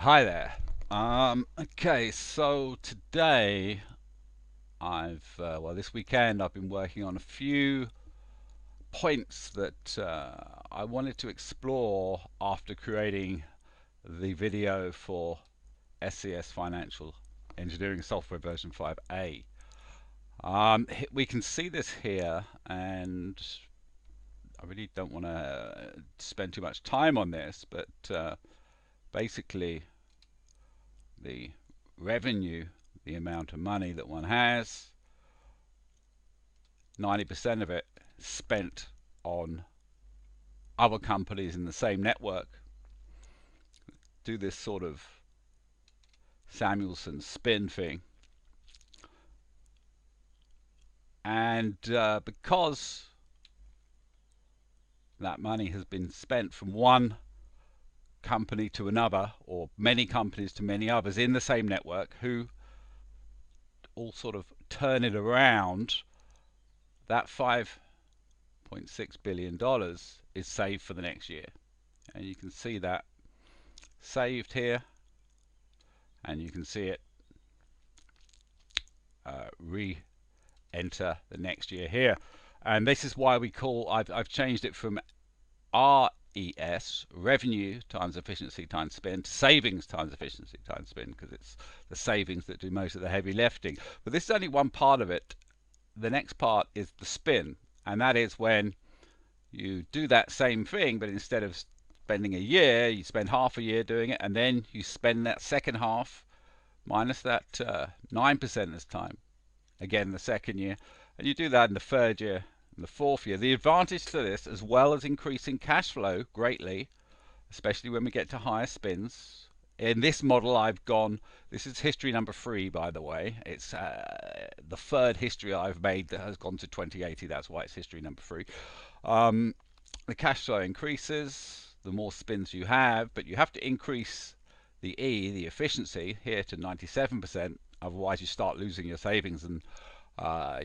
Hi there. Okay, so today this weekend I've been working on a few points that I wanted to explore after creating the video for SCS Financial Engineering Software version 5A. We can see this here, and I really don't want to spend too much time on this, but basically the revenue, the amount of money that one has, 90% of it spent on other companies in the same network. Do this sort of Samuelson spin thing. And because that money has been spent from one company to another, or many companies to many others in the same network, who all sort of turn it around, that $5.6 billion is saved for the next year. And you can see that saved here, and you can see it re-enter the next year here. And this is why we call, I've changed it from RES, revenue times efficiency times spend, to savings times efficiency times spend, because it's the savings that do most of the heavy lifting. But this is only one part of it. The next part is the spin, and that is when you do that same thing, but instead of spending a year, you spend half a year doing it, and then you spend that second half minus that 9% this time, again the second year, and you do that in the third year and the fourth year. The advantage to this, as well as increasing cash flow greatly, especially when we get to higher spins, in this model I've gone, this is history number 3, by the way. It's the third history I've made that has gone to 2080. That's why it's history number 3. The cash flow increases the more spins you have, but you have to increase the the efficiency, here to 97%. Otherwise you start losing your savings and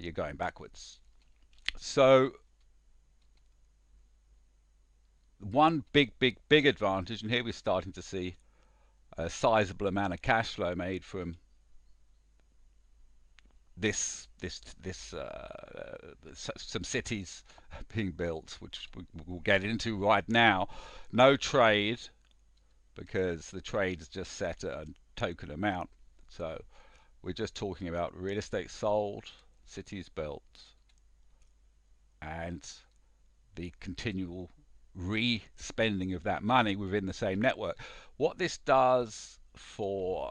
you're going backwards. So one big advantage, and here we're starting to see a sizable amount of cash flow made from some cities being built, which we'll get into right now. No trade, because the trade is just set at a token amount. So we're just talking about real estate sold, cities built, and the continual re-spending of that money within the same network. What this does for,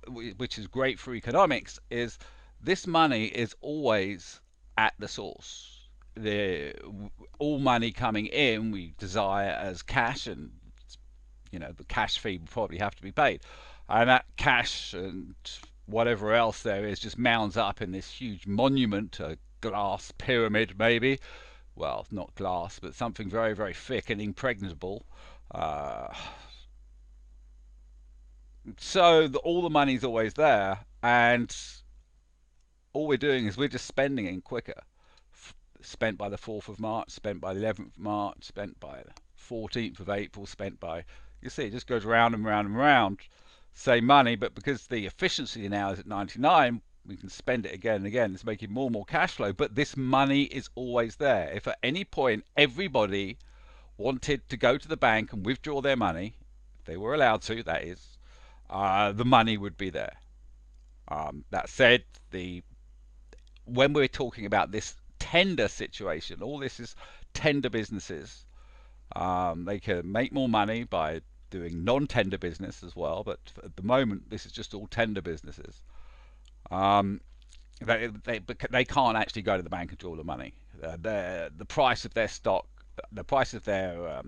which is great for economics, is this money is always at the source. All money coming in we desire as cash, and the cash fee will probably have to be paid, and that cash and whatever else there is just mounds up in this huge monument, a glass pyramid maybe. Well, not glass, but something very thick and impregnable. So all the money's always there, and all we're doing is we're just spending it quicker. Spent by the 4th of March, spent by the 11th of March, spent by the 14th of April, spent by, you see, it just goes round and round and round. Same money, but because the efficiency now is at 99, we can spend it again and again. It's making more and more cash flow, but this money is always there. If at any point everybody wanted to go to the bank and withdraw their money, if they were allowed to, that is, the money would be there. That said, when we're talking about this tender situation, all this is tender businesses. They can make more money by doing non-tender business as well, but at the moment this is just all tender businesses. They can't actually go to the bank and draw the money. The price of their stock, the price of their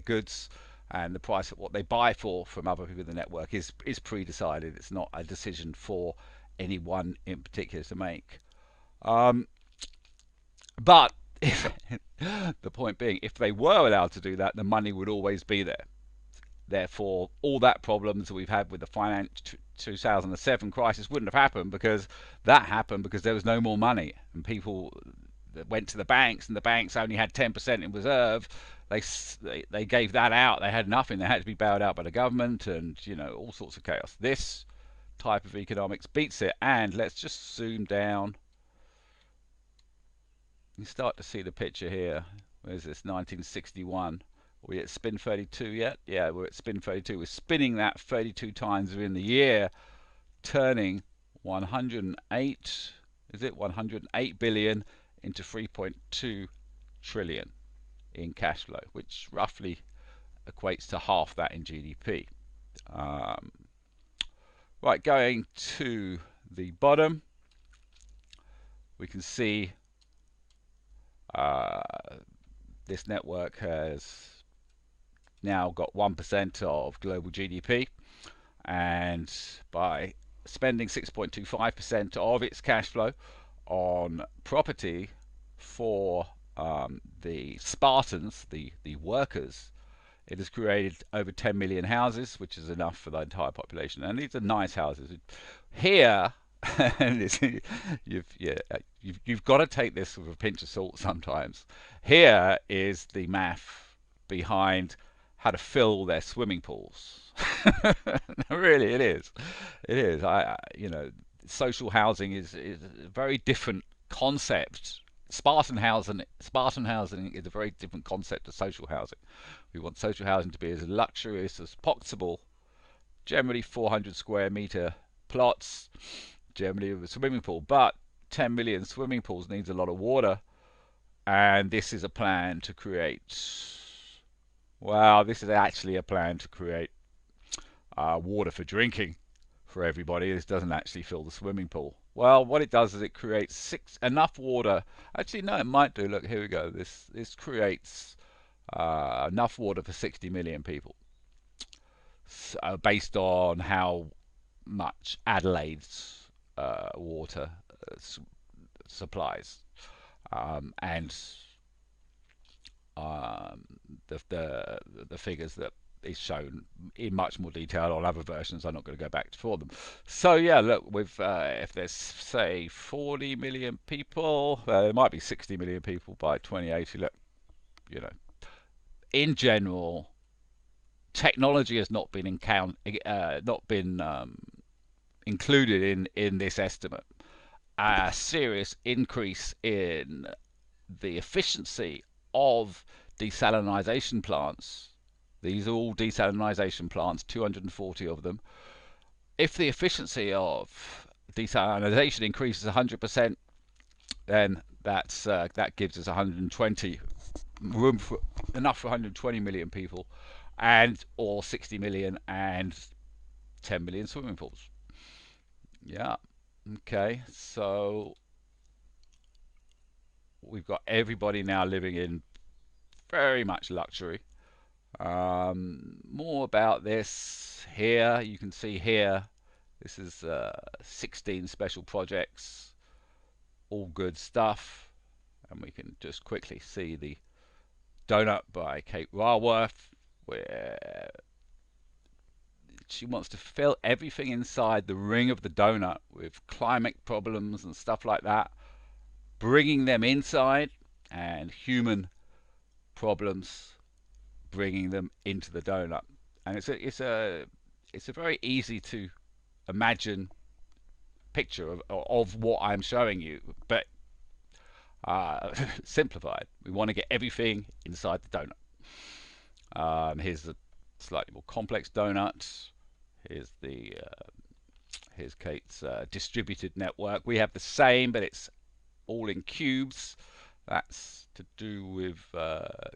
goods, and the price of what they buy for from other people in the network is pre-decided. It's not a decision for anyone in particular to make. But the point being, if they were allowed to do that, the money would always be there. Therefore, all that problems we've had with the 2007 crisis wouldn't have happened, because that happened because there was no more money, and people went to the banks, and the banks only had 10% in reserve, they gave that out. They had nothing. They had to be bailed out by the government, and all sorts of chaos. This type of economics beats it. And let's just zoom down. You start to see the picture here. Where's this? 1961. Are we at spin 32 yet? Yeah, we're at spin 32. We're spinning that 32 times within the year, turning 108. Is it 108 billion into 3.2 trillion in cash flow, which roughly equates to half that in GDP. Right, going to the bottom, we can see this network has now got 1% of global GDP, and by spending 6.25% of its cash flow on property for the Spartans, the workers, it has created over 10 million houses, which is enough for the entire population. And these are nice houses. Here, you've got to take this with a pinch of salt sometimes. Here is the math behind how to fill their swimming pools. Really, it is. It is. Social housing is a very different concept. Spartan housing is a very different concept to social housing. We want social housing to be as luxurious as possible. Generally 400 square meter plots, generally with a swimming pool. But 10 million swimming pools needs a lot of water, and this is a plan to create. Well, this is actually a plan to create water for drinking for everybody. This doesn't actually fill the swimming pool. Well, what it does is it creates enough water. Actually, no, it might do. Look, here we go. This creates enough water for 60 million people, based on how much Adelaide's water supplies, and the figures that is shown in much more detail on other versions. I'm not going to go back for them. So yeah, look, with if there's say 40 million people, there might be 60 million people by 2080. Look, in general, technology has not been included in this estimate. A serious increase in the efficiency of desalination plants. These are all desalination plants, 240 of them. If the efficiency of desalination increases 100%, then that gives us 120 room for enough for 120 million people, or 60 million and 10 million swimming pools. Yeah. Okay. So we've got everybody now living in very much luxury. More about this here. You can see here, this is 16 special projects, all good stuff. And we can just quickly see the donut by Kate Raworth, where she wants to fill everything inside the ring of the donut with climate problems and stuff like that, bringing them inside, and human problems, bringing them into the donut. And it's a very easy to imagine picture of what I'm showing you, but simplified. We want to get everything inside the donut. Here's a slightly more complex donut. Here's Kate's distributed network. We have the same, but it's all in cubes. That's to do with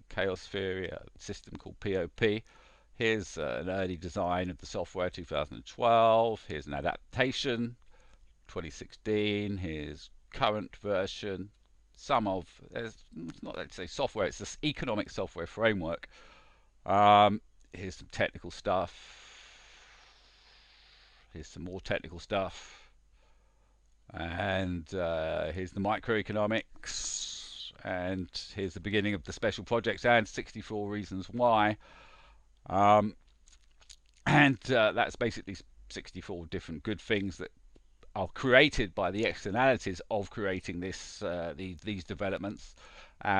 chaos theory, a system called POP. Here's an early design of the software, 2012. Here's an adaptation, 2016. Here's current version. It's not, let's say, software, it's this economic software framework. Here's some technical stuff. Here's some more technical stuff. And here's the microeconomics. And here's the beginning of the special projects and 64 reasons why. That's basically 64 different good things that are created by the externalities of creating these developments.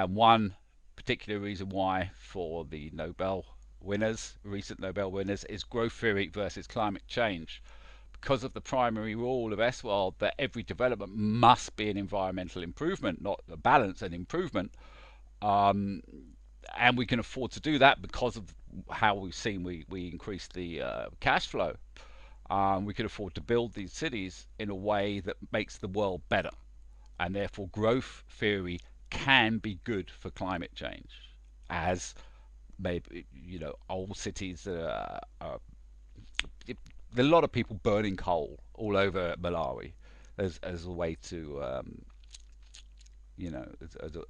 One particular reason why for the Nobel winners, recent Nobel winners, is growth theory versus climate change. Because of the primary rule of Š-vaj that every development must be an environmental improvement, not a balance, an improvement. And we can afford to do that because of how we've seen we increase the cash flow. We can afford to build these cities in a way that makes the world better. And therefore growth theory can be good for climate change, as maybe, you know, old cities that are there are a lot of people burning coal all over Malawi as a way to you know,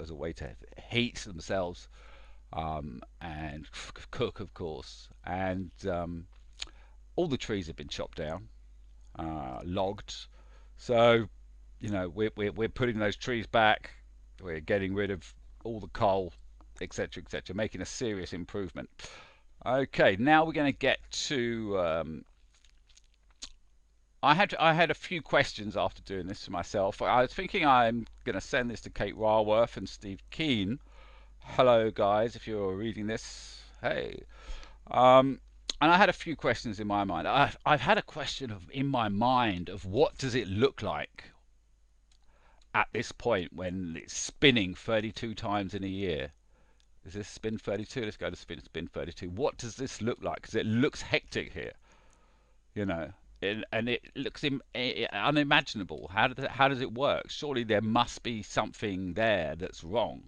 as a way to heat themselves and cook, of course. And all the trees have been chopped down, logged. So, you know, we're putting those trees back. We're getting rid of all the coal, etc., etc., making a serious improvement. Okay, now we're going to get to I had a few questions after doing this for myself. I was thinking I'm going to send this to Kate Raworth and Steve Keen. Hello, guys, if you're reading this. Hey. And I had a few questions in my mind. I've had a question in my mind of what does it look like at this point when it's spinning 32 times in a year. Is this spin 32? Let's go to spin 32. What does this look like? Because it looks hectic here, you know. And it looks unimaginable. How does it work? Surely there must be something there that's wrong.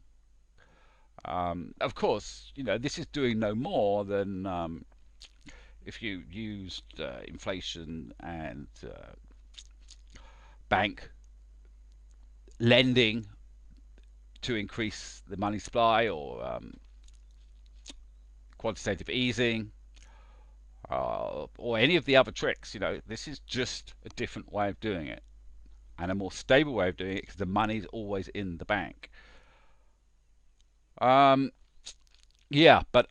Of course, you know, this is doing no more than if you used inflation and bank lending to increase the money supply, or quantitative easing, or any of the other tricks. You know, this is just a different way of doing it, and a more stable way of doing it, because the money's always in the bank. Yeah, but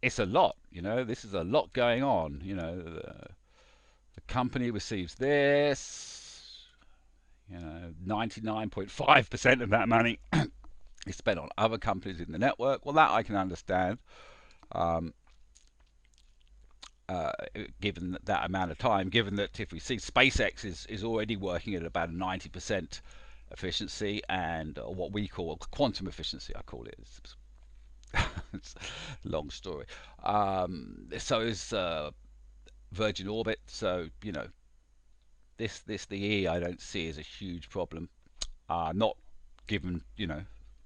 it's a lot. You know, this is a lot going on. You know, the company receives this. You know, 99.5% of that money is spent on other companies in the network. Well, that I can understand. Given that amount of time, given that if we see SpaceX is already working at about 90% efficiency, and what we call quantum efficiency, I call it. It's a long story. So is Virgin Orbit. So, you know, the E I don't see as a huge problem. Not given, you know,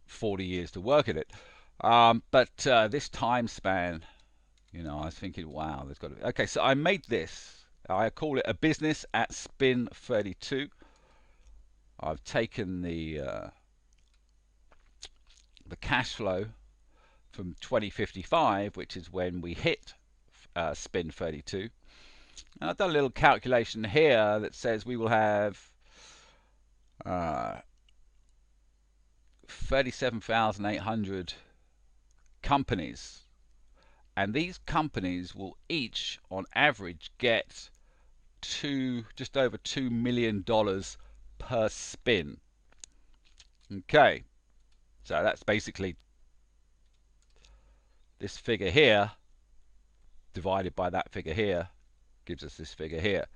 40 years to work at it. But this time span, you know, I was thinking, wow, there's got to be. Okay, so I made this. I call it a business at Spin32. I've taken the cash flow from 2055, which is when we hit Spin32. And I've done a little calculation here that says we will have 37,800 companies. And these companies will each, on average, get just over $2 million per spin. Okay, so that's basically this figure here divided by that figure here gives us this figure here.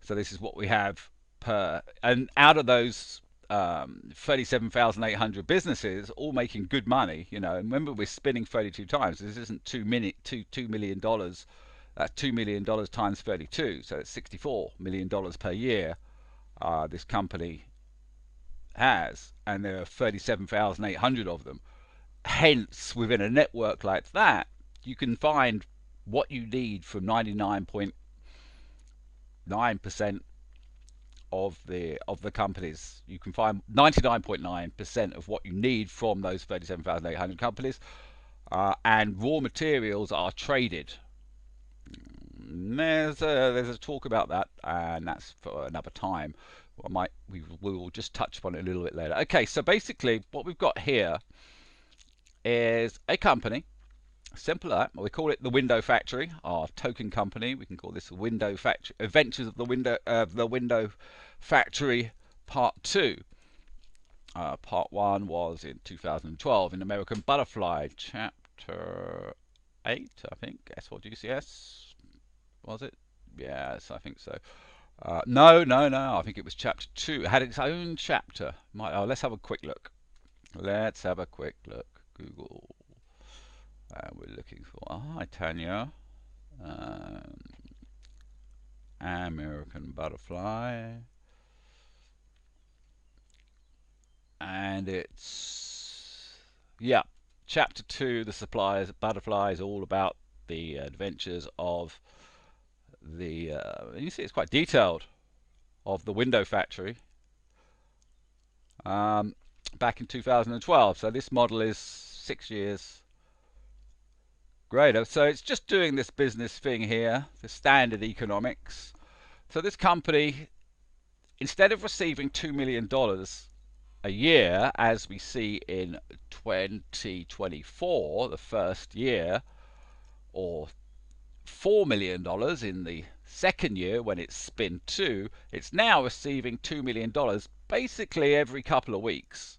So this is what we have per, and out of those 37,800 businesses, all making good money, you know. And remember, we're spinning 32 times. This isn't $2 million. That's $2 million times 32, so it's $64 million per year. This company has, and there are 37,800 of them. Hence, within a network like that, you can find what you need from 99.9% of the companies. You can find 99.9% of what you need from those 37,800 companies, and raw materials are traded. There's a talk about that, and that's for another time. We will just touch upon it a little bit later. Okay, so basically what we've got here is a company, simple as that. We call it the Window Factory, our token company. We can call this the Window Factory, Adventures of the Window Factory Part 2. Part 1 was in 2012 in American Butterfly, Chapter 8, I think, S4GCS, was it? Yes, I think so. No, I think it was Chapter 2. It had its own chapter. Let's have a quick look. Let's have a quick look. Google. We're looking for, hi Tanya, American Butterfly. And it's, yeah, Chapter 2, the suppliers, Butterfly, is all about the adventures of the, you see it's quite detailed, of the window factory back in 2012. So this model is 6 years greater. So it's just doing this business thing here, the standard economics. So this company, instead of receiving $2 million a year, as we see in 2024, the first year, or $4 million in the second year when it's Spin2, it's now receiving $2 million basically every couple of weeks.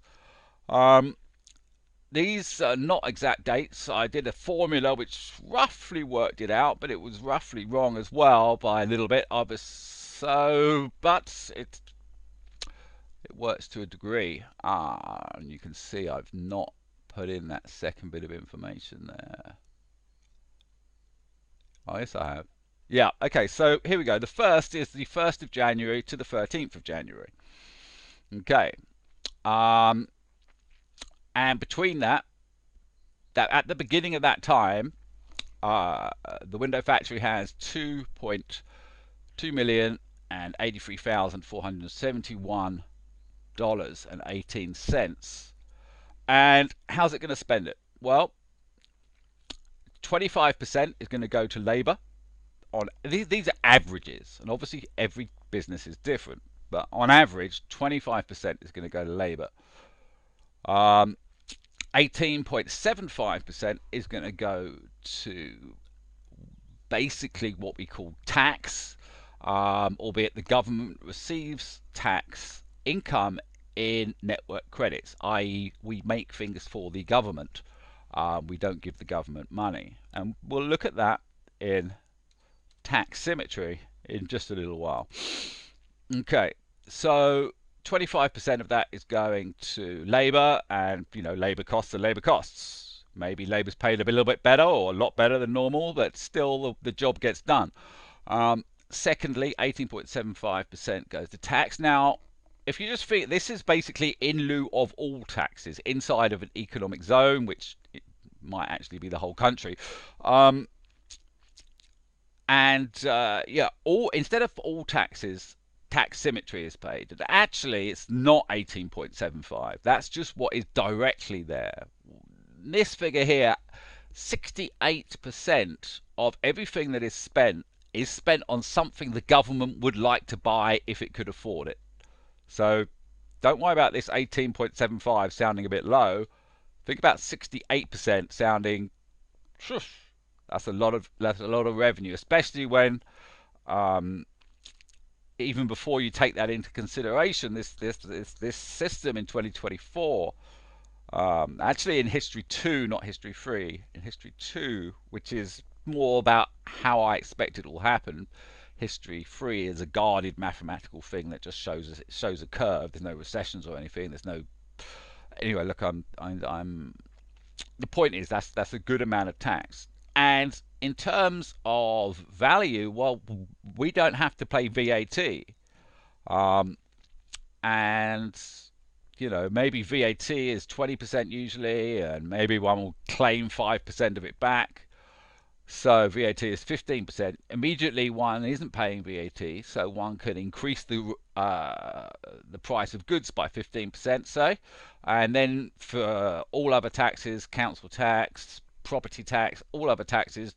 These are not exact dates. I did a formula which roughly worked it out, but it was roughly wrong as well by a little bit. But it works to a degree. And you can see I've not put in that second bit of information there. Oh, yes, I have. Yeah, okay, so here we go. The first is the 1st of January to the 13th of January. Okay. And between that at the beginning of that time, the window factory has $2,283,471.18. And how's it going to spend it? Well, 25% is going to go to labor. On these are averages, and obviously every business is different, but on average 25% is going to go to labor. 18.75% is going to go to basically what we call tax, albeit the government receives tax income in network credits, i.e. we make things for the government. We don't give the government money, and we'll look at that in tax symmetry in just a little while. Okay, so 25% of that is going to labor, and labor costs are labor costs. Maybe labor's paid a little bit better or a lot better than normal, but still the job gets done. Secondly, 18.75% goes to tax. Now, if you just think this is basically in lieu of all taxes inside of an economic zone, which it might actually be the whole country. Instead of all taxes, tax symmetry is paid. Actually, it's not 18.75. That's just what is directly there. This figure here, 68% of everything that is spent on something the government would like to buy if it could afford it. So don't worry about this 18.75 sounding a bit low. Think about 68% sounding, that's a lot of revenue, especially when even before you take that into consideration, this system in 2024, actually in History 2, not History 3, in History 2, which is more about how I expect it will happen. History 3 is a guarded mathematical thing that just shows a curve. There's no recessions or anything. There's no. Anyway, look, I'm. The point is that's a good amount of tax. And in terms of value, well, we don't have to pay VAT. And maybe VAT is 20% usually, and maybe one will claim 5% of it back. So VAT is 15%. Immediately, one isn't paying VAT, so one can increase the price of goods by 15%, say, and then for all other taxes, council tax, property tax, all other taxes,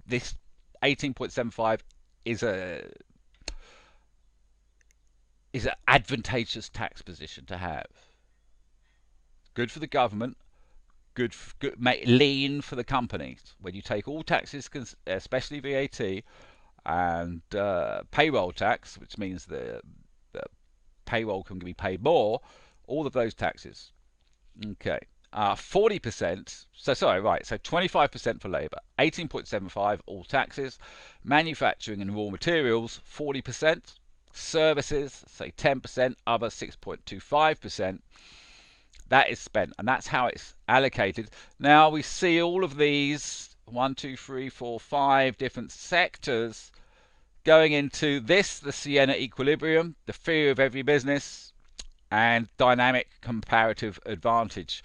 this 18.75 is an advantageous tax position to have. Good for the government. Good, lean for the companies. When you take all taxes, especially VAT and payroll tax, which means the payroll can be paid more, all of those taxes. Okay. 40%, so 25% for labour, 18.75 all taxes, manufacturing and raw materials 40%, services say 10%, other 6.25%. That is spent, and that's how it's allocated. Now we see all of these 1, 2, 3, 4, 5 different sectors going into this, the Siena Equilibrium, the theory of every business, and dynamic comparative advantage.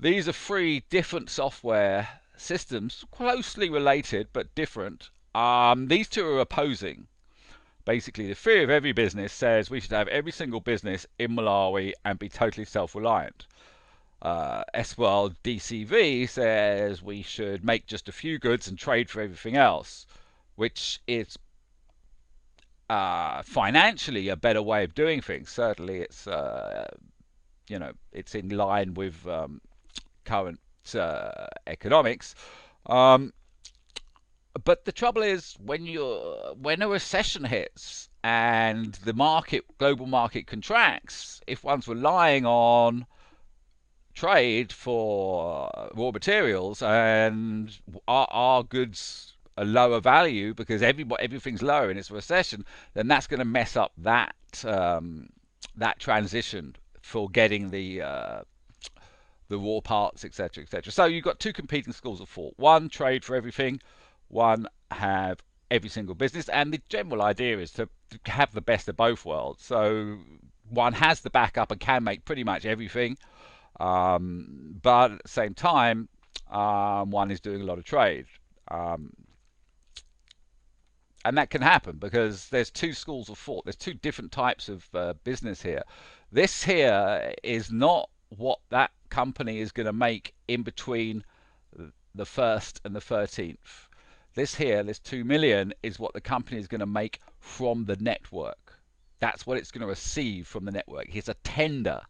These are 3 different software systems, closely related but different. These 2 are opposing. Basically, the theory of every business says we should have every single business in Malawi and be totally self-reliant. Š-věÉŠ-v5 DCV says we should make just a few goods and trade for everything else, which is financially a better way of doing things. Certainly, it's it's in line with current economics. But the trouble is when a recession hits and the global market contracts, if one's relying on trade for raw materials and our goods are lower value because everything's lower and it's a recession, then that's going to mess up that that transition for getting the raw parts, etc., etc. So you've got 2 competing schools of thought. One, trade for everything. One, have every single business. And the general idea is to have the best of both worlds. So one has the backup and can make pretty much everything. But at the same time, one is doing a lot of trade. And that can happen because there's 2 schools of thought. There's 2 different types of business here. This here is not what that company is going to make in between the 1st and the 13th. This 2 million is what the company is going to make from the network. That's what it's going to receive from the network. It's a tender.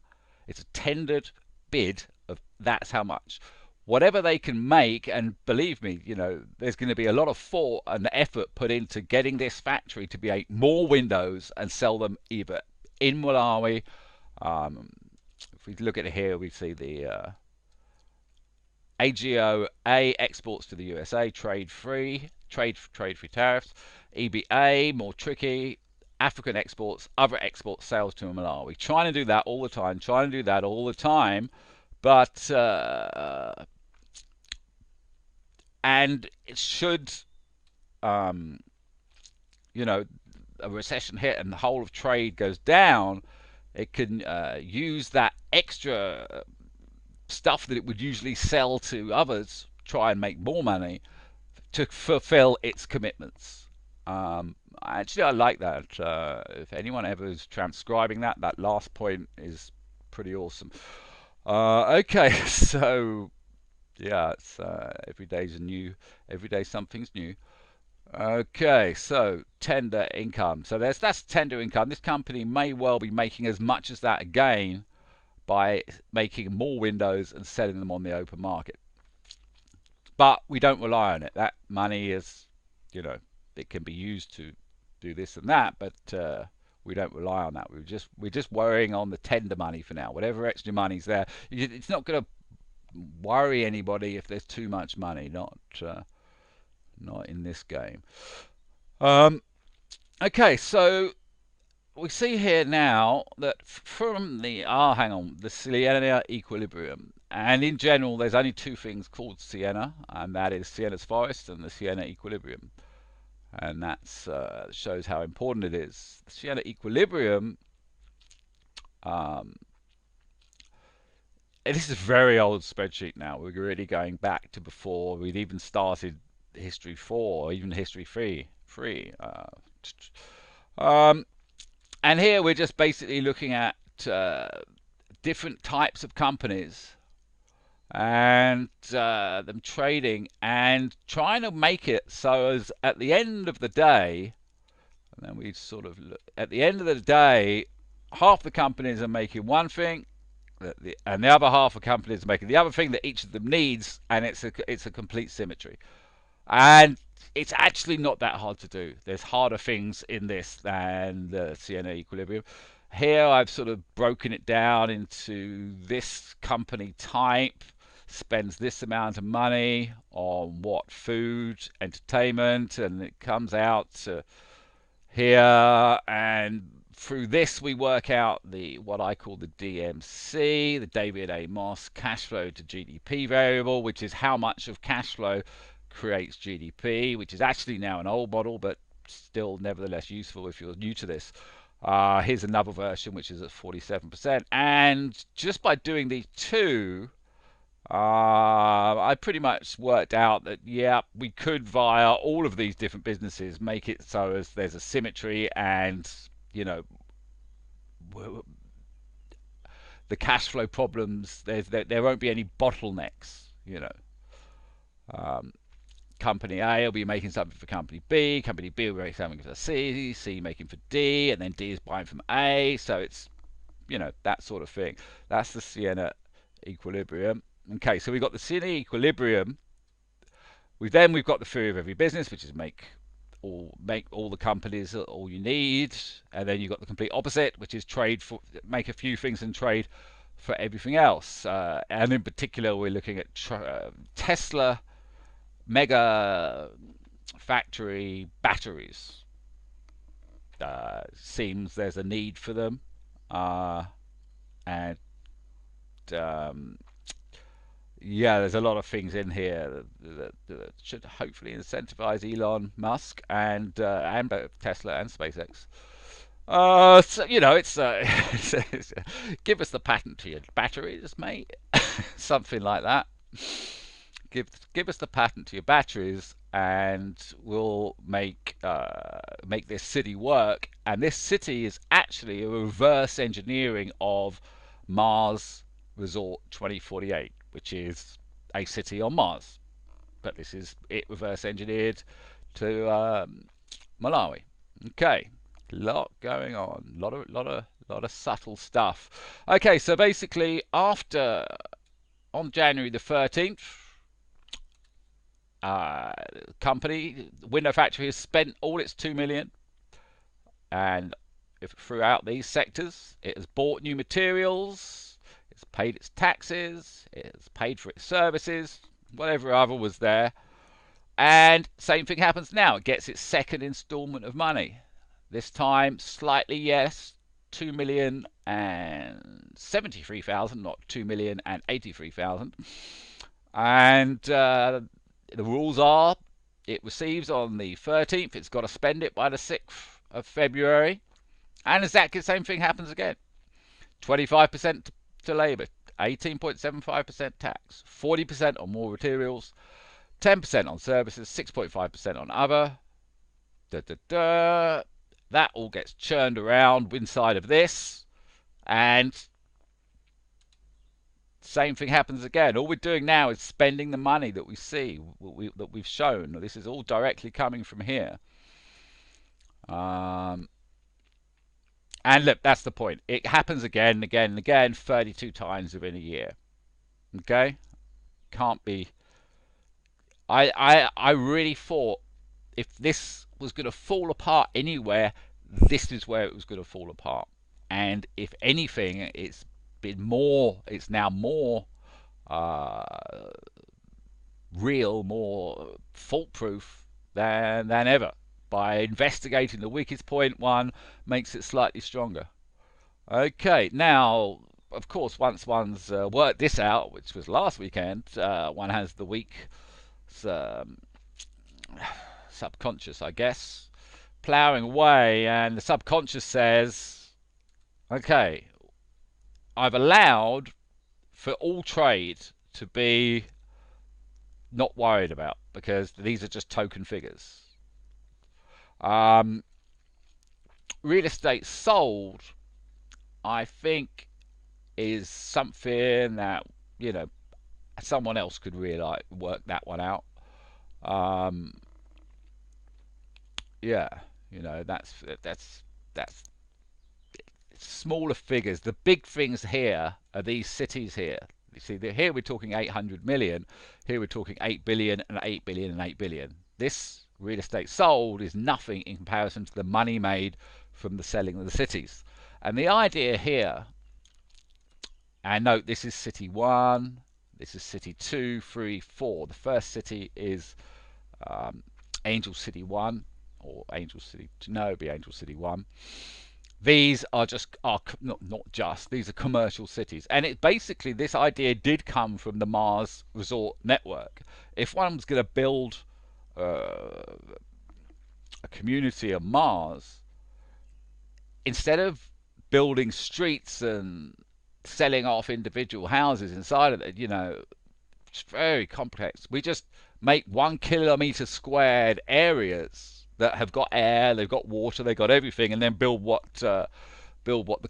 It's a tendered bid of that's how much. Whatever they can make, and believe me, there's going to be a lot of thought and effort put into getting this factory to make more windows and sell them either in Malawi. If we look at it here, we see the AGOA exports to the USA, trade-free tariffs. EBA, more tricky. African exports, other export sales to Malawi. Trying to do that all the time, but and it should, a recession hit and the whole of trade goes down, it can use that extra stuff that it would usually sell to others, try and make more money to fulfill its commitments. Actually, I like that. If anyone ever is transcribing that last point is pretty awesome. Okay, so yeah, it's every day something's new. Okay, so tender income. So that's tender income. This company may well be making as much as that again by making more windows and selling them on the open market. But we don't rely on it. That money is, it can be used to do this and that, but we don't rely on that. We're just worrying on the tender money for now. Whatever extra money's there, it's not going to worry anybody if there's too much money. Not in this game. Okay, so we see here now that from the the Siena Equilibrium, and in general there's only 2 things called Siena, and that is Siena's forest and the Siena Equilibrium, and that shows how important it is. The Siena Equilibrium, this is a very old spreadsheet now. We're really going back to before we'd even started History 4 or even History 3. And here we're just basically looking at different types of companies and them trading and trying to make it so as at the end of the day, and then we sort of look, at the end of the day, half the companies are making one thing, and the other half of companies are making the other thing that each of them needs, and it's a complete symmetry. And it's actually not that hard to do. There's harder things in this than the Siena Equilibrium. Here I've sort of broken it down into this company type spends this amount of money on what, food, entertainment, and it comes out to here, and through this we work out the what I call the DMC, the David A. Moss cash flow to GDP variable, which is how much of cash flow creates GDP, which is actually now an old model, but still nevertheless useful if you're new to this. Here's another version which is at 47%, and just by doing these two, I pretty much worked out that, yeah, we could, via all of these different businesses, make it so as there's a symmetry, and, you know, the cash flow problems, there won't be any bottlenecks, you know. Company A will be making something for Company B will be making something for C making for D, and then D is buying from A, so it's, you know, that sort of thing. That's the Siena Equilibrium. Okay, so we've got the Siena Equilibrium. We've got the theory of every business, which is make all the companies all you need, and then you've got the complete opposite, which is make a few things and trade for everything else. And in particular, we're looking at Tesla mega factory batteries. Seems there's a need for them, and yeah, there's a lot of things in here that should hopefully incentivize Elon Musk and both Tesla and SpaceX. So, you know, it's give us the patent to your batteries, mate. Something like that. Give us the patent to your batteries, and we'll make this city work. And this city is actually a reverse engineering of Mars Resort 2048, which is a city on Mars, but this is it reverse engineered to Malawi. Okay, lot going on, lot of subtle stuff. Okay, so basically, on January the 13th, company window factory has spent all its 2 million, and throughout these sectors, it has bought new materials, it's paid its taxes, it's paid for its services, whatever other was there. And same thing happens now. It gets its second installment of money. This time, slightly yes, 2,073,000, not 2,083,000. And the rules are, it receives on the 13th, it's got to spend it by the 6th of February. And exactly the same thing happens again. 25% to labour, 18.75% tax, 40% on more materials, 10% on services, 6.5% on other. That all gets churned around inside of this, and same thing happens again. All we're doing now is spending the money that we see, that we've shown. This is all directly coming from here. And look, that's the point. It happens again and again and again, 32 times within a year. Okay? Can't be. I really thought if this was going to fall apart anywhere, this is where it was going to fall apart. And if anything, it's now more real, more fault-proof than ever. By investigating the weakest point, one makes it slightly stronger. Okay, now, of course, once one's worked this out, which was last weekend, one has the weak subconscious, I guess, ploughing away, and the subconscious says, okay, I've allowed for all trade to be not worried about, because these are just token figures. Real estate sold, I think, is something that, you know, someone else could really work that one out. Yeah, you know, that's smaller figures. The big things here are these cities here. You see, here we're talking 800 million. Here we're talking 8 billion and 8 billion and 8 billion. This real estate sold is nothing in comparison to the money made from the selling of the cities. And the idea here, and note this is city 1, this is city 2, 3, 4. The first city is Angel City 1, or Angel City 2, no, it'd be Angel City 1. These are not just, these are commercial cities. And it basically, this idea did come from the Mars Resort Network. If one was going to build a community on Mars, instead of building streets and selling off individual houses inside of it, you know, it's very complex. We just make 1 kilometer squared areas that have got air, they've got water, they've got everything, and then build what the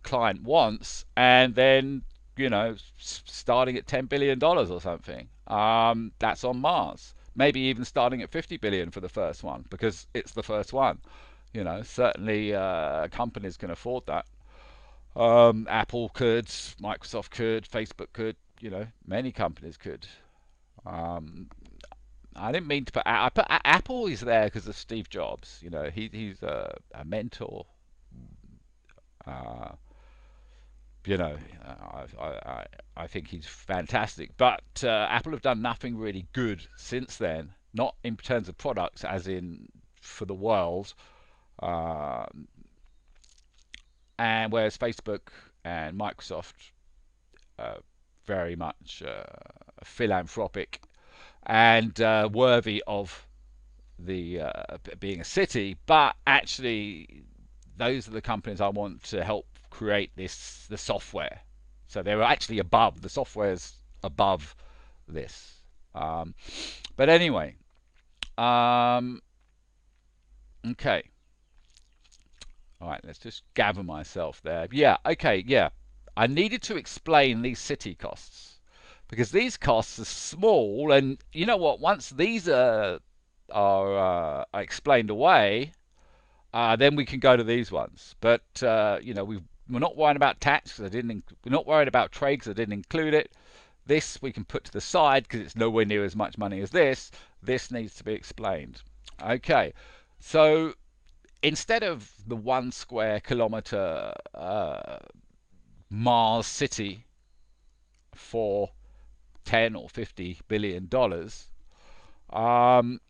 client wants, and then, you know, starting at $10 billion or something. That's on Mars. Maybe even starting at 50 billion for the first one, because it's the first one. You know, certainly companies can afford that. Apple could, Microsoft could, Facebook could, you know, many companies could. I didn't mean to put Apple is there because of Steve Jobs. You know, he's a mentor. You know, I think he's fantastic. But Apple have done nothing really good since then. Not in terms of products, as in for the world. And whereas Facebook and Microsoft very much philanthropic and worthy of the being a city, but actually those are the companies I want to help create the software. So they're actually above, the software's above this. But anyway, okay. All right, let's just gather myself there. Yeah, okay, yeah. I needed to explain these city costs because these costs are small, and you know what? Once these are explained away, then we can go to these ones. But you know, we're not worried about tax because we're not worried about trade because I didn't include it. This we can put to the side because it's nowhere near as much money as this. This needs to be explained. Okay, so instead of the 1 square kilometer Mars city for 10 or 50 billion dollars, and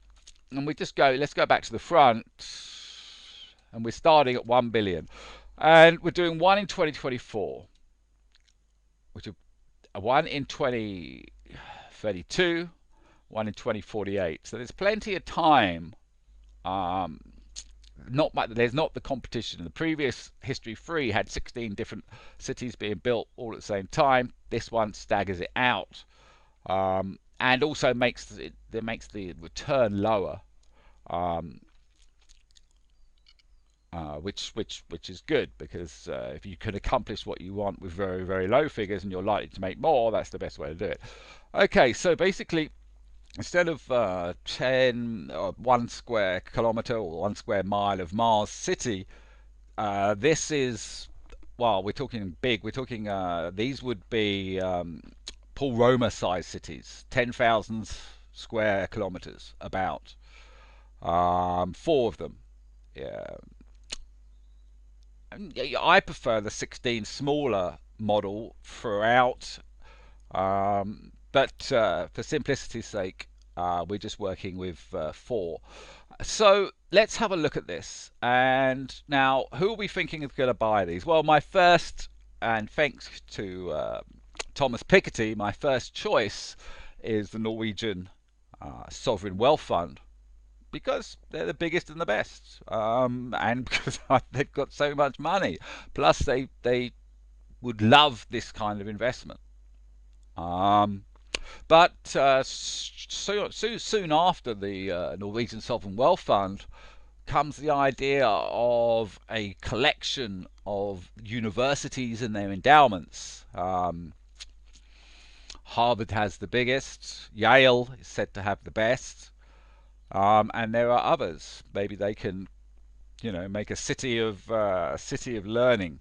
we just go, let's go back to the front, and we're starting at 1 billion, and we're doing one in 2024, which are one in 2032, one in 2048. So there's plenty of time. There's not the competition. The previous History 3 had 16 different cities being built all at the same time. This one staggers it out, and also makes the return lower, which is good, because if you can accomplish what you want with very, very low figures and you're likely to make more, that's the best way to do it. Okay, so basically, instead of 1 square kilometer or 1 square mile of Mars city, this is, well, we're talking big. We're talking, these would be Paul Roma size cities, 10,000 square kilometers, about 4 of them. Yeah. I prefer the 16 smaller model throughout. But for simplicity's sake, we're just working with 4. So let's have a look at this. And now, who are we thinking is going to buy these? Well, my first, and thanks to Thomas Piketty, my first choice is the Norwegian Sovereign Wealth Fund, because they're the biggest and the best, and because they've got so much money. Plus, they would love this kind of investment. But soon after the Norwegian Sovereign Wealth Fund comes the idea of a collection of universities and their endowments. Harvard has the biggest. Yale is said to have the best. And there are others. Maybe they can, you know, make a city of learning.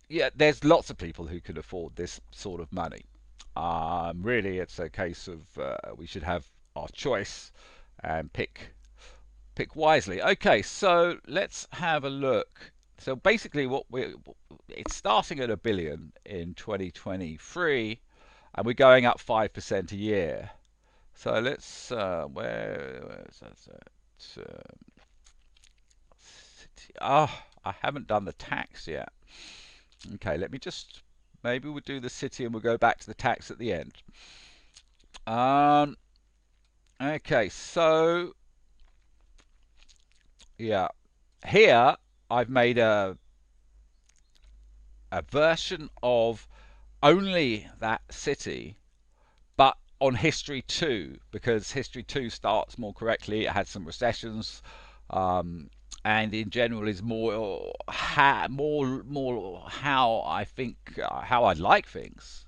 Yeah, there's lots of people who can afford this sort of money. Really, it's a case of we should have our choice and pick pick wisely. Okay, so let's have a look. So basically, it's starting at $1 billion in 2023, and we're going up 5% a year. So let's where is that? I haven't done the tax yet. Okay, let me just, maybe we'll do the city and we'll go back to the tax at the end. Okay, so yeah, here I've made a version of only that city, but on history 2, because history 2 starts more correctly. It had some recessions, and in general is more how I think, how I like things,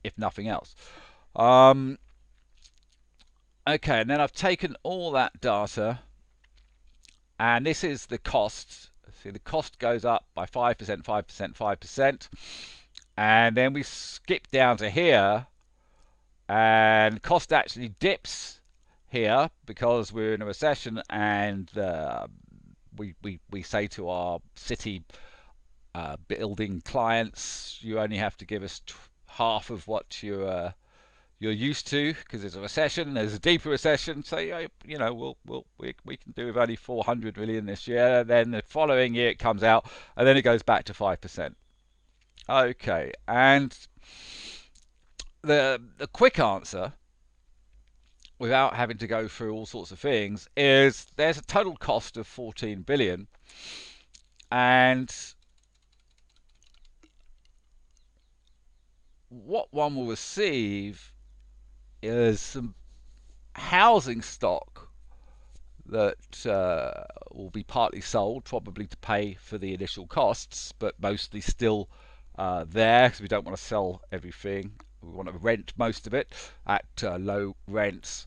if nothing else. Okay, and then I've taken all that data, and this is the cost. See, the cost goes up by 5%, 5%, 5%, and then we skip down to here, and cost actually dips here because we're in a recession, and we say to our city building clients, you only have to give us half of what you're used to, because there's a recession, there's a deeper recession. So you know, we can do with only 400 million this year. Then the following year it comes out, and then it goes back to 5%. Okay, and the quick answer, without having to go through all sorts of things, is there's a total cost of 14 billion, and what one will receive is some housing stock that will be partly sold, probably to pay for the initial costs, but mostly still there, because we don't want to sell everything. We want to rent most of it at low rents.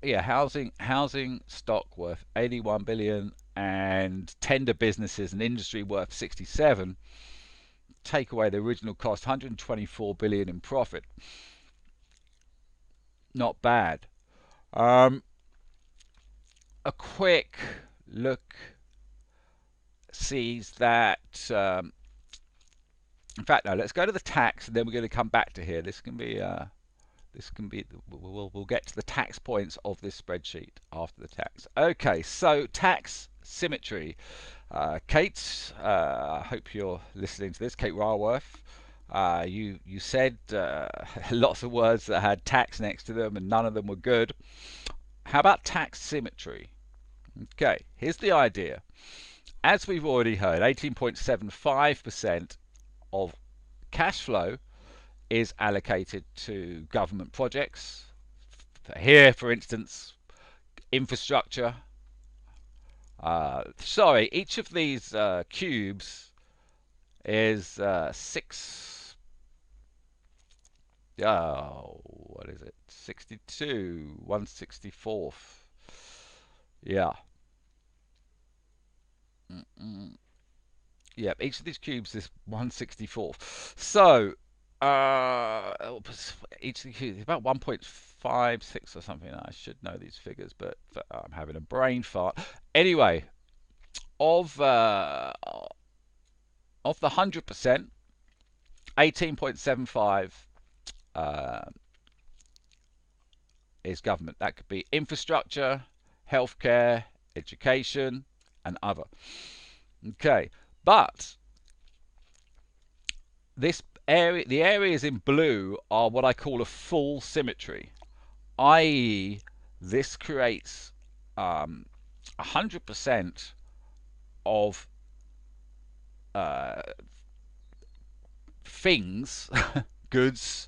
Yeah, housing stock worth 81 billion, and tender businesses and industry worth 67. Take away the original cost, 124 billion in profit. Not bad. A quick look sees that. In fact, no. Let's go to the tax, and then we're going to come back to here. This can be. We'll get to the tax points of this spreadsheet after the tax. Okay, so tax symmetry. Kate, I hope you're listening to this. Kate Raworth, you said lots of words that had tax next to them, and none of them were good. How about tax symmetry? Okay, here's the idea. As we've already heard, 18.75% of cash flow is allocated to government projects. Here, for instance, infrastructure. Sorry, each of these cubes is 6. Oh, what is it? 62, 1/64. Yeah. Yeah, each of these cubes is 1/64. So, each of the cubes is about 1.56 or something. I should know these figures, but I'm having a brain fart. Anyway, of the 100%, 18.75 is government. That could be infrastructure, healthcare, education, and other. Okay, but this area, the areas in blue, are what I call a full symmetry, i.e., this creates 100% of things, goods,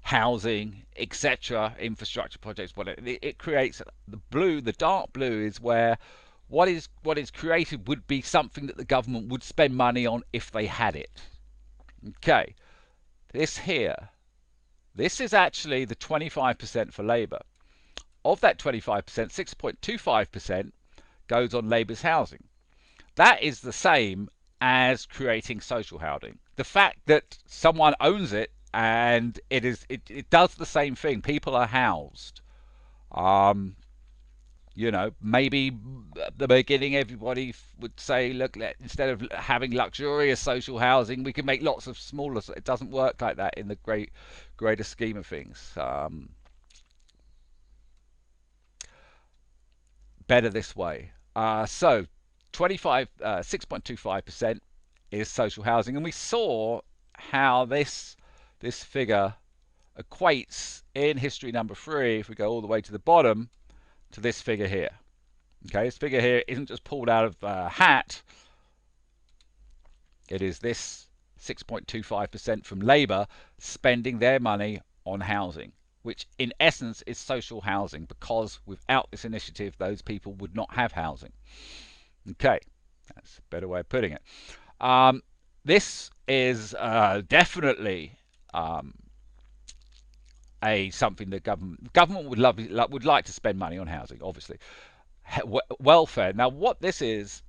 housing, etc., infrastructure projects. Whatever it creates, the dark blue is where what is created would be something that the government would spend money on if they had it. Okay, this here, this is actually the 25% for labour. Of that 25%, 6.25% goes on labour's housing. That is the same as creating social housing. The fact that someone owns it and it does the same thing. People are housed. You know, maybe at the beginning everybody would say, look, instead of having luxurious social housing, we can make lots of smaller. It doesn't work like that in the greater scheme of things. Better this way. So 6.25% is social housing, and we saw how this figure equates in history number 3, if we go all the way to the bottom, to this figure here. Okay, this figure here isn't just pulled out of a hat. It is this 6.25% from Labour spending their money on housing, which in essence is social housing, because without this initiative those people would not have housing. Okay, that's a better way of putting it. This is definitely something that government would like to spend money on housing, obviously. Welfare. Now, what this is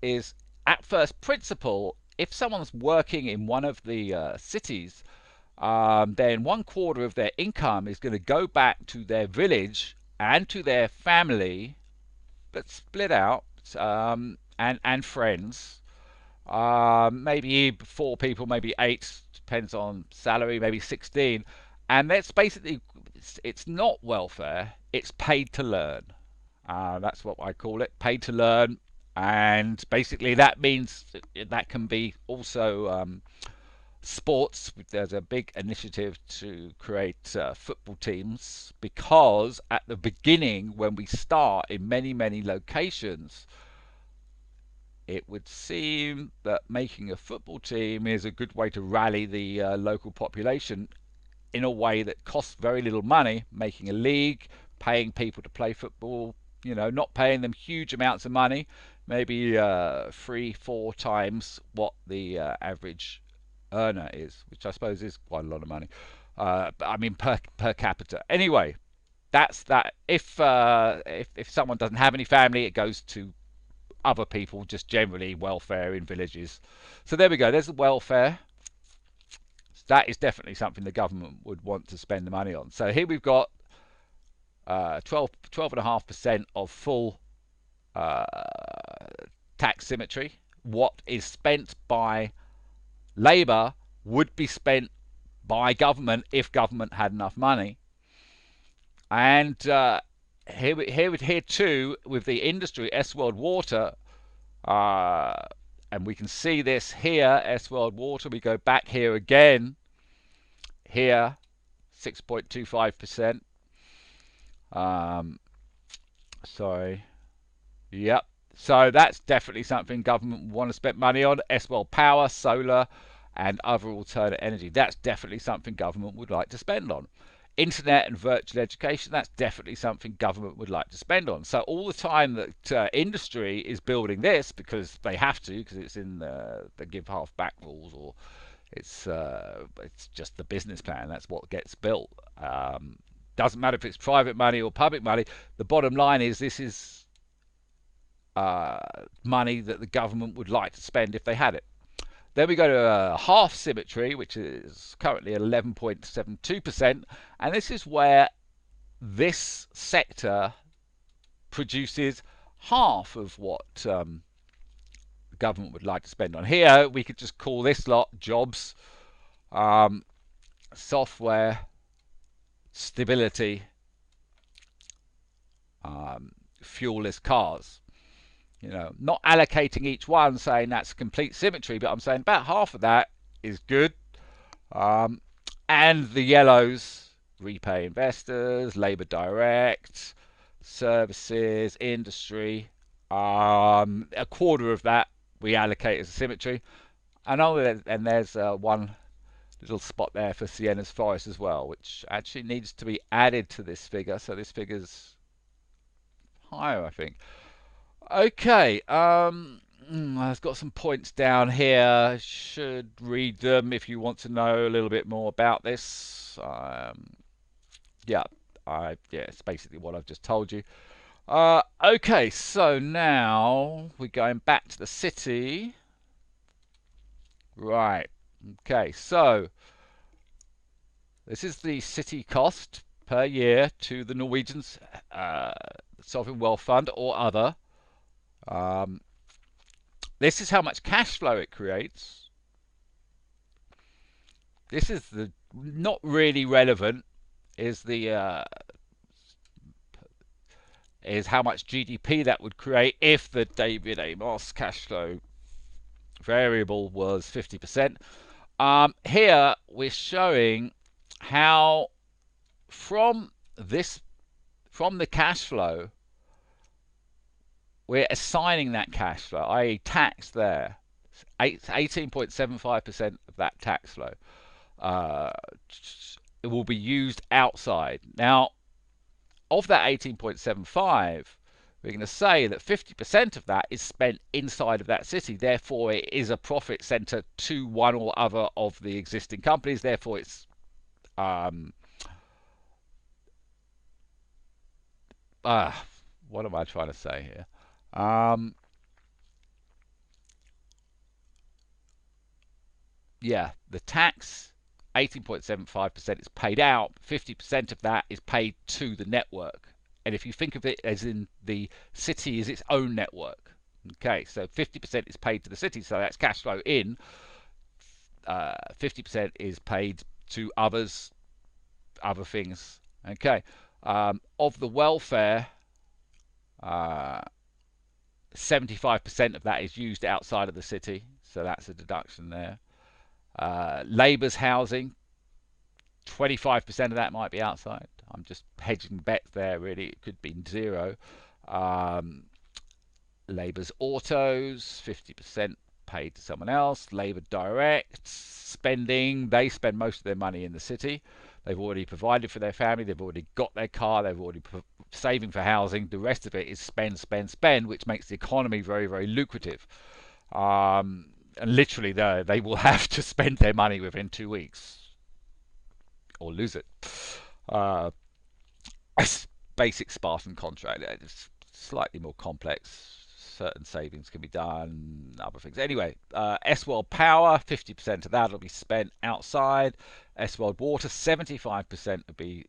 at first principle, if someone's working in one of the cities, then 1/4 of their income is going to go back to their village and to their family, but split out, and friends. Maybe 4 people, maybe 8, depends on salary, maybe 16. And that's basically, it's not welfare, it's paid to learn. That's what I call it, paid to learn. And basically that means that can be also sports. There's a big initiative to create football teams, because at the beginning, when we start in many locations, it would seem that making a football team is a good way to rally the local population in a way that costs very little money. Making a league, paying people to play football, you know, not paying them huge amounts of money, maybe 3-4 times what the average earner is, which I suppose is quite a lot of money. I mean per capita. Anyway, that's that. If someone doesn't have any family, it goes to other people, just generally welfare in villages. So there we go. There's the welfare. That is definitely something the government would want to spend the money on. So here we've got 12.5% of full tax symmetry. What is spent by Labour would be spent by government if government had enough money. And here too, with the industry, S World Water, and we can see this here, S World Water. We go back here again, here 6.25%. Sorry, yep. So that's definitely something government want to spend money on. S World Power, solar, and other alternate energy. That's definitely something government would like to spend on. Internet and virtual education, that's definitely something government would like to spend on. So all the time that industry is building this, because they have to, because it's in the give half back rules, or it's just the business plan, that's what gets built. Doesn't matter if it's private money or public money. The bottom line is this is money that the government would like to spend if they had it. Then we go to half symmetry, which is currently at 11.72%, and this is where this sector produces half of what the government would like to spend on. Here we could just call this lot jobs, software, stability, fuelless cars. You know, not allocating each one, saying that's complete symmetry, but I'm saying about half of that is good. And the yellows, repay investors, Labour direct, services, industry. A quarter of that we allocate as a symmetry. And there's one little spot there for Siena's forest as well, which actually needs to be added to this figure. So this figure's higher, I think. Okay, I've got some points down here. Should read them if you want to know a little bit more about this. Yeah, it's basically what I've just told you. Okay, so now we're going back to the city. Right. Okay, so This is the city cost per year to the Norwegian sovereign wealth fund or other. Um, this is how much cash flow it creates. This is the not really relevant. Is how much GDP that would create if the David Amos cash flow variable was 50%. Here we're showing how from the cash flow, we're assigning that cash flow, i.e. tax there. 18.75% of that tax flow it will be used outside. Now, of that 18.75, we're going to say that 50% of that is spent inside of that city. Therefore, it is a profit center to one or other of the existing companies. Therefore, it's what am I trying to say here? Yeah, the tax, 18.75% is paid out. 50% of that is paid to the network. And if you think of it as in the city is its own network, okay, so 50% is paid to the city, so that's cash flow in. 50% is paid to other things. Okay, of the welfare, 75% of that is used outside of the city, so that's a deduction there. Labour's housing, 25% of that might be outside. I'm just hedging bets there, really. It could be zero. Labour's autos, 50% paid to someone else. Labour direct spending, they spend most of their money in the city. They've already provided for their family. They've already got their car. They've already saving for housing. The rest of it is spend, spend, spend, which makes the economy very, very lucrative. And literally, they will have to spend their money within 2 weeks or lose it. Basic Spartan contract. It's slightly more complex. Certain savings can be done, other things. Anyway, S-World Power, 50% of that will be spent outside. S-World Water, 75% will be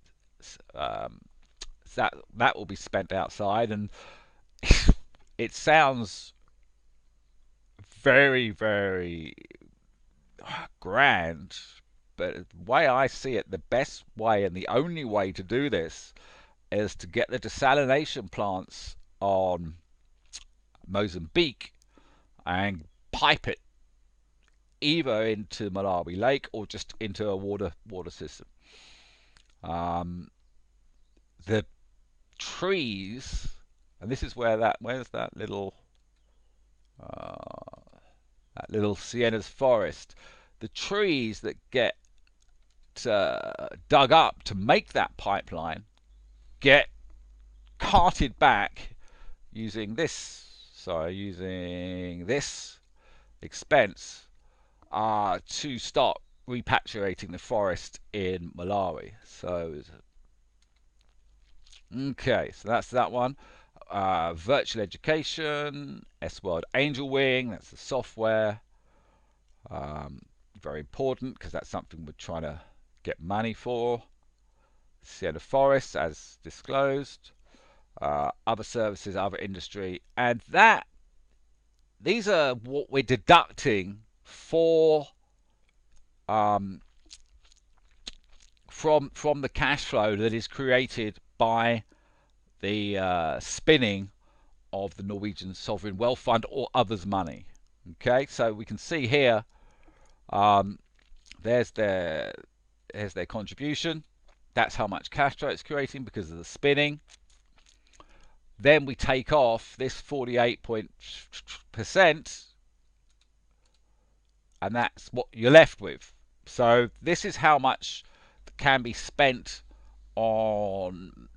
that will be spent outside. And it sounds very, very grand, but the way I see it, the best way and the only way to do this is to get the desalination plants on Mozambique and pipe it either into Malawi Lake or just into a water system. The trees, and this is where where's that little Siena's forest. The trees that get dug up to make that pipeline get carted back using this expense to start repatriating the forest in Malawi. So okay, so that's that one. Virtual education, S-World Angel Wing, that's the software. Very important because that's something we're trying to get money for. Siena Forests, as disclosed. Other services, other industry, and these are what we're deducting for from the cash flow that is created by the spinning of the Norwegian Sovereign Wealth Fund or others' money. Okay, so we can see here, there's their contribution. That's how much cash flow it's creating because of the spinning. Then we take off this 48%, and that's what you're left with. So this is how much can be spent on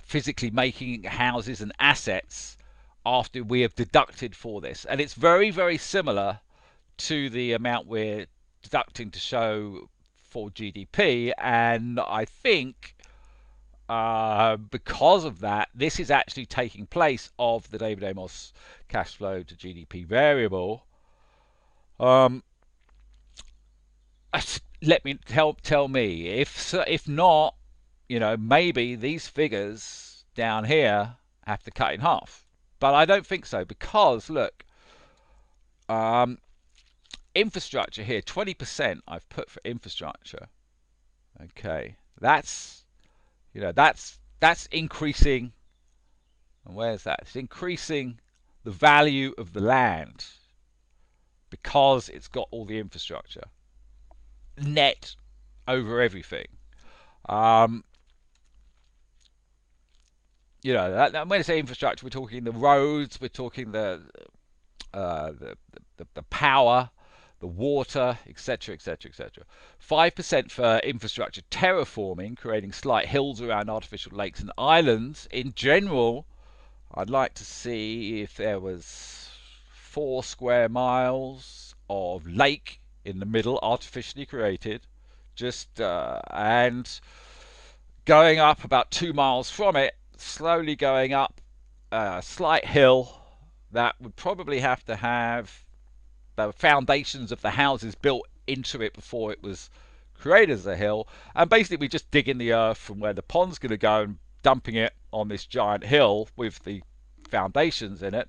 physically making houses and assets after we have deducted for this. And it's very, very similar to the amount we're deducting to show for GDP. And I think because of that, this is actually taking place of the David Amos cash flow to GDP variable. let me tell me if not, you know, maybe these figures down here have to cut in half. But I don't think so, because look, infrastructure here, 20% I've put for infrastructure. Okay, that's, you know, that's increasing. And where's that? It's increasing the value of the land because it's got all the infrastructure net over everything. You know, when I say infrastructure, we're talking the roads, we're talking the power, the water, etc., etc., etc. 5% for infrastructure terraforming, creating slight hills around artificial lakes and islands. In general, I'd like to see if there was 4 square miles of lake in the middle, artificially created, just and going up about 2 miles from it, slowly going up a slight hill that would probably have to have the foundations of the houses built into it before it was created as a hill, and basically we just dig in the earth from where the pond's going to go and dumping it on this giant hill with the foundations in it.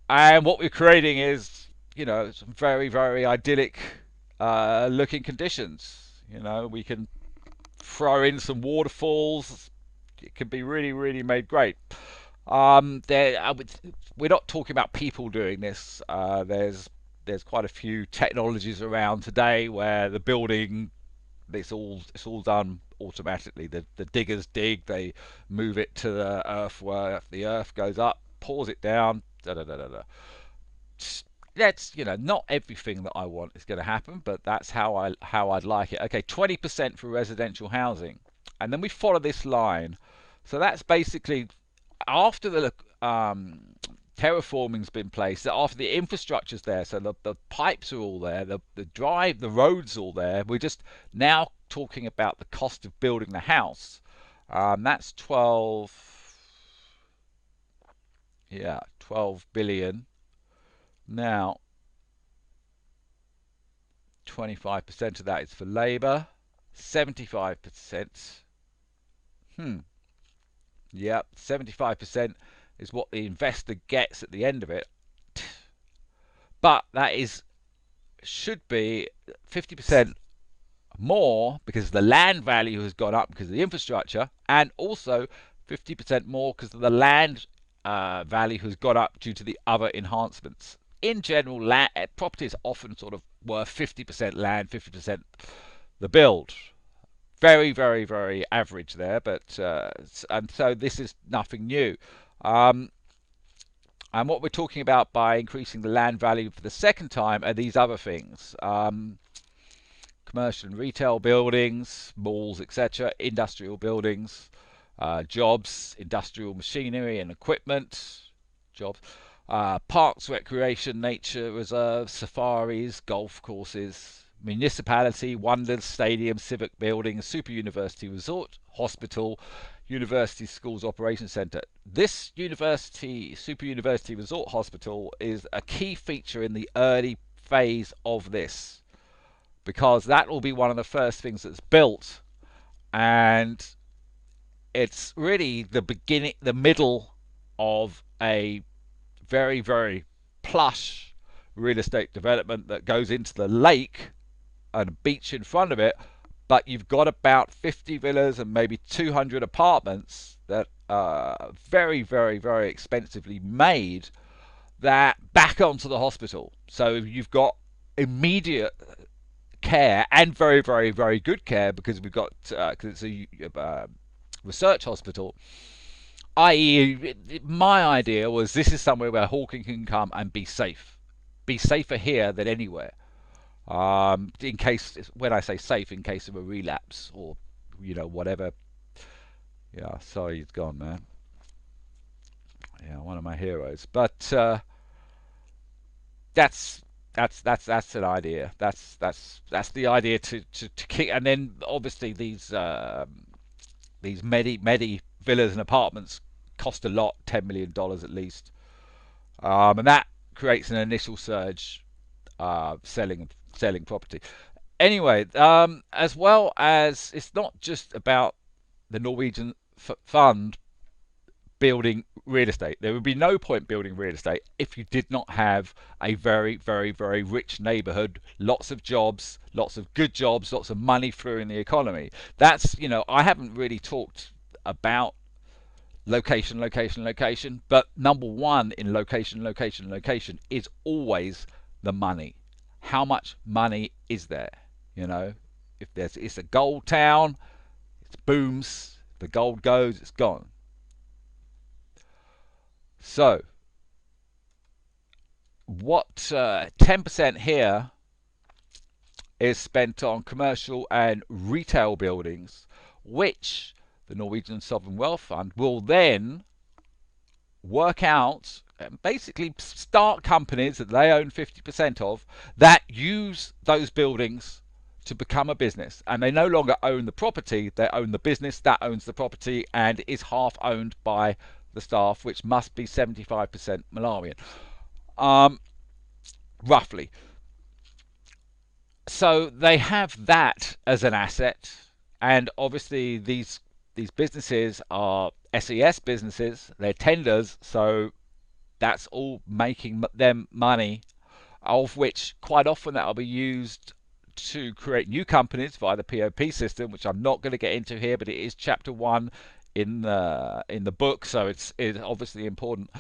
And what we're creating is, you know, some very, very idyllic looking conditions. You know, we can throw in some waterfalls. It can be really, really made great. We're not talking about people doing this. There's quite a few technologies around today where the building, it's all done automatically. The diggers dig, they move it to the earth where the earth goes up, pours it down. That's, you know, not everything that I want is going to happen, but that's how I'd like it. Okay, 20% for residential housing, and then we follow this line. So that's basically after the terraforming's been placed, after the infrastructure's there, so the pipes are all there, the roads all there. We're just now talking about the cost of building the house. That's 12 billion. Now 25% of that is for labor, 75%. Yep, 75% is what the investor gets at the end of it. But that should be 50% more because the land value has gone up because of the infrastructure, and also 50% more because the land value has gone up due to the other enhancements. In general, property is often sort of worth 50% land, 50% the build. Very, very, very average there, but and so this is nothing new. And what we're talking about by increasing the land value for the second time are these other things. Commercial and retail buildings, malls, etc., industrial buildings, jobs, industrial machinery and equipment, jobs, parks, recreation, nature reserves, safaris, golf courses, municipality, wonders, stadium, civic buildings, super university resort, hospital, university schools operations centre. This super university resort hospital is a key feature in the early phase of this, because that will be one of the first things that's built, and it's really the beginning, the middle of a very, very plush real estate development that goes into the lake and a beach in front of it. But you've got about 50 villas and maybe 200 apartments that are very, very, very expensively made that back onto the hospital. So you've got immediate care and very, very, very good care, because we've got because it's a research hospital. I.e., my idea was this is somewhere where Hawking can come and be safe, be safer here than anywhere. In case, when I say safe, in case of a relapse or, you know, whatever. Yeah, sorry, he's gone, man. Yeah, one of my heroes. But that's an idea. That's the idea to kick. And then obviously these medi villas and apartments cost a lot, $10 million at least, and that creates an initial surge selling property. anyway, as well as it's not just about the Norwegian fund building real estate. There would be no point building real estate if you did not have a very, very, very rich neighborhood, lots of jobs, lots of good jobs, lots of money through in the economy. That's, I haven't really talked about location, location, location, but number one in location, location, location is always the money. How much money is there? If it's a gold town, it booms. The gold goes, it's gone. So, what 10% here is spent on commercial and retail buildings, which the Norwegian Sovereign Wealth Fund will then work out and basically start companies that they own 50% of that use those buildings to become a business. And they no longer own the property, they own the business that owns the property and is half owned by the staff, which must be 75% Malawian, roughly. So they have that as an asset, and obviously these businesses are SES businesses, they're tenders, so that's all making them money, of which quite often that will be used to create new companies via the POP system, which I'm not going to get into here, but it is chapter 1 in the book, so it's obviously important.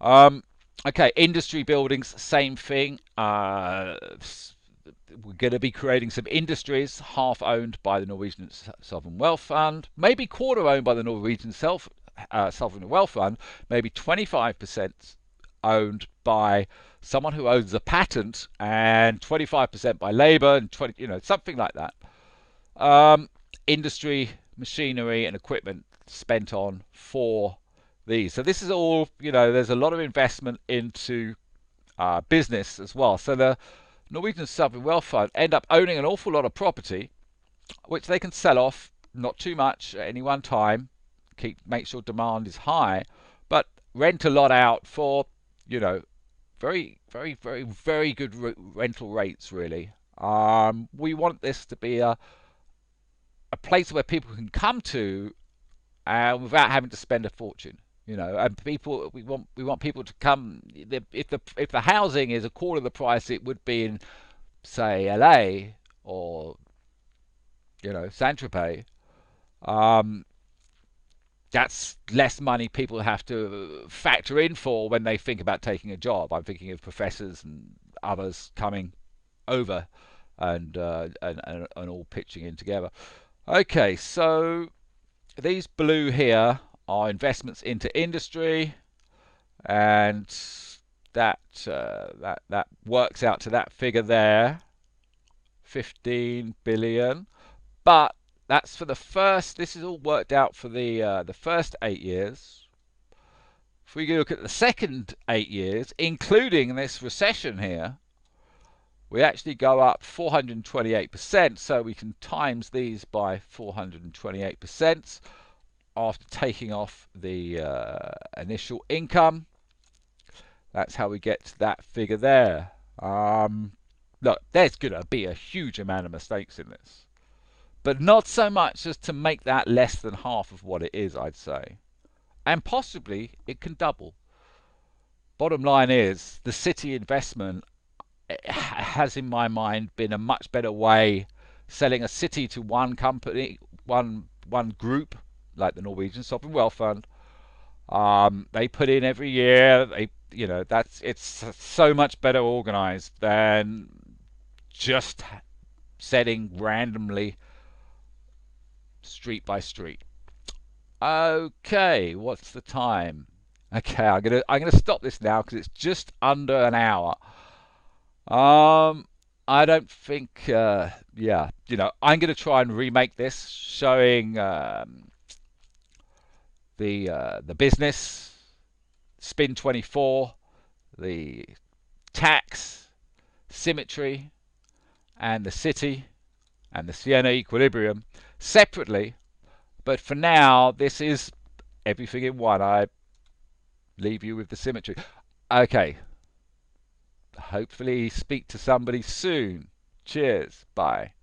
Okay, industry buildings, same thing. We're going to be creating some industries, half owned by the Norwegian Sovereign Wealth Fund, maybe quarter owned by the Norwegian Sovereign Wealth Fund, maybe 25% owned by someone who owns a patent, and 25% by labor, and 20, something like that. Industry, machinery, and equipment spent on for these. So this is all, there's a lot of investment into business as well. So the Norwegian Sovereign Wealth Fund end up owning an awful lot of property, which they can sell off, not too much at any one time, make sure demand is high, but rent a lot out for, very, very, very, very good rental rates, really. We want this to be a place where people can come to without having to spend a fortune. And people, we want people to come. If the housing is a quarter of the price it would be in, say, LA or Saint-Tropez, that's less money people have to factor in for when they think about taking a job. I'm thinking of professors and others coming over and all pitching in together. Okay, so these blue here are investments into industry, and that works out to that figure there, 15 billion. But that's for the first. This is all worked out for the first 8 years. If we look at the second 8 years, including this recession here, we actually go up 428%. So we can times these by 428%. After taking off the initial income. That's how we get to that figure there. Look, there's going to be a huge amount of mistakes in this, but not so much as to make that less than half of what it is, I'd say. And possibly it can double. Bottom line is, the city investment has, in my mind, been a much better way, selling a city to one company, one group, like the Norwegian Sovereign Wealth Fund. They put in every year. It's so much better organized than just setting randomly street by street. Okay, what's the time? Okay, I'm gonna stop this now because it's just under an hour. I don't think. Yeah, I'm gonna try and remake this, showing the business, Špin32, the tax, Symmetry, and the city, and the Siena Equilibrium separately. But for now, this is everything in one. I leave you with the Symmetry. Okay. Hopefully speak to somebody soon. Cheers. Bye.